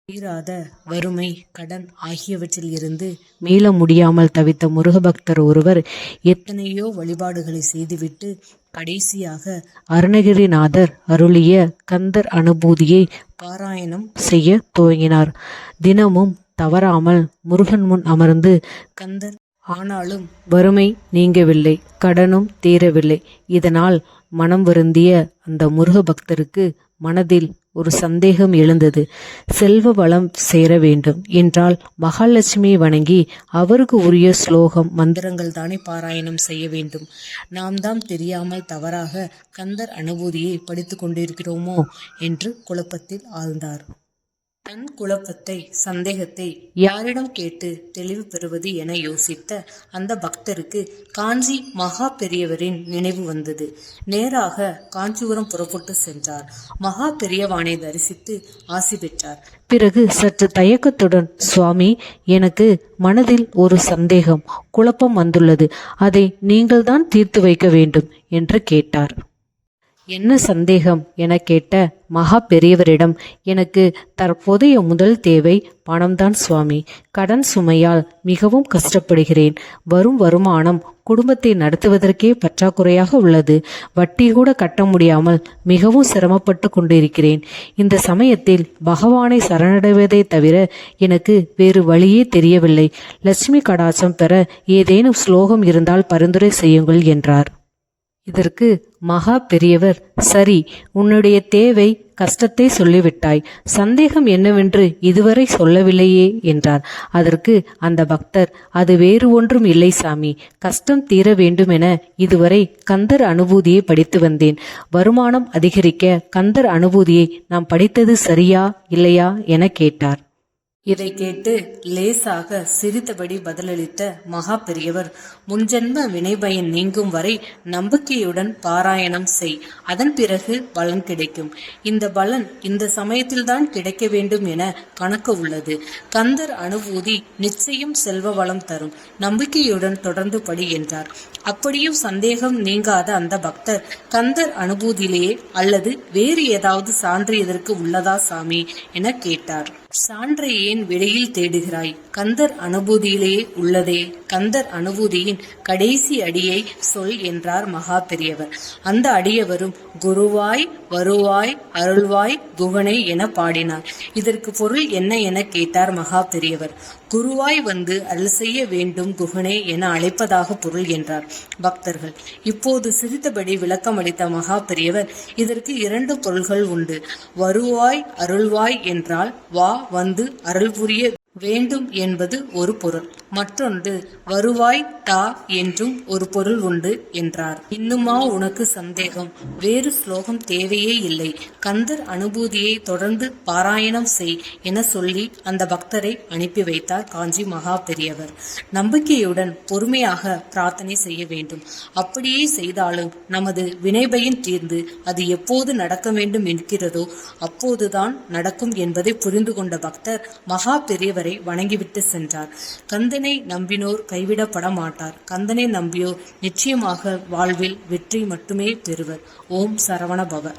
தீராத வறுமை, கடன் ஆகியவற்றில் இருந்து மீள முடியாமல் தவித்த முருகபக்தர் ஒருவர் எத்தனையோ வழிபாடுகளை செய்துவிட்டு கடைசியாக அருணகிரிநாதர் அருளிய கந்தர் அனுபூதியை பாராயணம் செய்ய துவங்கினார். தினமும் தவறாமல் முருகன் முன் அமர்ந்து கந்தர் ஆனாலும் வறுமை நீங்கவில்லை, கடனும் தீரவில்லை. இதனால் மனம் வருந்திய அந்த முருக பக்தருக்கு மனதில் ஒரு சந்தேகம் எழுந்தது. செல்வ வளம் சேர வேண்டும் என்றால் மகாலட்சுமியை வணங்கி அவருக்கு உரிய ஸ்லோகம் மந்திரங்கள் தானே பாராயணம் செய்ய வேண்டும். நாம் தான் தெரியாமல் தவறாக கந்தர் அனுபூதியை படித்து கொண்டிருக்கிறோமோ என்று குழப்பத்தில் ஆழ்ந்தார். தன் குழப்பத்தை, சந்தேகத்தை யாரிடம் கேட்டு தெளிவு பெறுவது என யோசித்த அந்த பக்தருக்கு காஞ்சி மகா பெரியவரின் நினைவு வந்தது. நேராக காஞ்சிபுரம் புறப்பட்டு சென்றார். மகா பெரியவானை தரிசித்து ஆசி பெற்றார். பிறகு சற்று தயக்கத்துடன், சுவாமி, எனக்கு மனதில் ஒரு சந்தேகம், குழப்பம் வந்துள்ளது. அதை நீங்கள்தான் தீர்த்து வைக்க வேண்டும் என்று கேட்டார். என்ன சந்தேகம் என கேட்ட மகா பெரியவரிடம், எனக்கு தற்போதைய முதல் தேவை பணம்தான் சுவாமி. கடன் சுமையால் மிகவும் கஷ்டப்படுகிறேன். வரும் வருமானம் குடும்பத்தை நடத்துவதற்கே பற்றாக்குறையாக உள்ளது. வட்டி கூட கட்ட முடியாமல் மிகவும் சிரமப்பட்டு கொண்டிருக்கிறேன். இந்த சமயத்தில் பகவானை சரணடைவதை தவிர எனக்கு வேறு வழியே தெரியவில்லை. லட்சுமி கடாட்சம் பெற ஏதேனும் ஸ்லோகம் இருந்தால் பரிந்துரை செய்யுங்கள் என்றார். இதற்கு மகா பெரியவர், சரி, உன்னுடைய தேவை, கஷ்டத்தை சொல்லிவிட்டாய். சந்தேகம் என்னவென்று இதுவரை சொல்லவில்லையே என்றார். அதற்கு அந்த பக்தர், அது வேறு ஒன்றும் இல்லை சாமி. கஷ்டம் தீர வேண்டுமென இதுவரை கந்தர் அனுபூதியை படித்து வந்தேன். வருமானம் அதிகரிக்க கந்தர் அனுபூதியை நாம் படித்தது சரியா இல்லையா என கேட்டார். இதை கேட்டு லேசாக சிரித்தபடி பதிலளித்த மகா பெரியவர், முன்ஜென்ம வினைபயன் நீங்கும் வரை நம்பிக்கையுடன் பாராயணம் செய். அதன் பிறகு பலன் கிடைக்கும். இந்த பலன் இந்த சமயத்தில்தான் கிடைக்க வேண்டும் என கணக்கு உள்ளது. கந்தர் அனுபூதி நிச்சயம் செல்வ வளம் தரும். நம்பிக்கையுடன் தொடர்ந்து படி என்றார். அப்படியும் சந்தேகம் நீங்காத அந்த பக்தர், கந்தர் அனுபூதியிலேயே அல்லது வேறு ஏதாவது சான்று இதற்கு உள்ளதா சாமி என கேட்டார். சான்றை ஏன் வெளியில் தேடுகிறாய்? கந்தர் அனுபூதியிலேயே உள்ளதே. கந்தர் அனுபூதியின் கடைசி அடியை சொல் என்றார் மகா பெரியவர். அந்த அடியவரும் குருவாய் வருவாய் அருள்வாய் குகனை என பாடினார். இதற்கு பொருள் என்ன என கேட்டார் மகா பெரியவர். குருவாய் வந்து அருள் செய்ய வேண்டும் குகனே என அழைப்பதாக பொருள் என்றார். பக்தர்கள் இப்போது சிரித்தபடி விளக்கம் அளித்த மகா பெரியவர், இதற்கு இரண்டு பொருள்கள் உண்டு. வருவாய் அருள்வாய் என்றால் வா வந்து அருள் புரிய வேண்டும் என்பது ஒரு பொருள். மற்றொன்று வருவாய் தா என்றும் ஒரு பொருள் உண்டு என்றார். இன்னுமா உனக்கு சந்தேகம்? வேறு ஸ்லோகம் தேவையே இல்லை. கந்தர் அனுபூதியை தொடர்ந்து பாராயணம் செய் என சொல்லி அந்த பக்தரை அனுப்பி வைத்தார் காஞ்சி மகா பெரியவர். நம்பிக்கையுடன் பொறுமையாக பிரார்த்தனை செய்ய வேண்டும். அப்படியே செய்தாலும் நமது வினைபயன் தீர்ந்து அது எப்போது நடக்க வேண்டும் என்கிறதோ அப்போதுதான் நடக்கும் என்பதை புரிந்து கொண்ட பக்தர் மகா பெரியவர் வணங்கிவிட்டு சென்றார். கந்தனை நம்பினோர் கைவிடப்பட மாட்டார். கந்தனை நம்பியோர் நிச்சயமாக வாழ்வில் வெற்றி மட்டுமே பெறுவர். ஓம் சரவண பவ.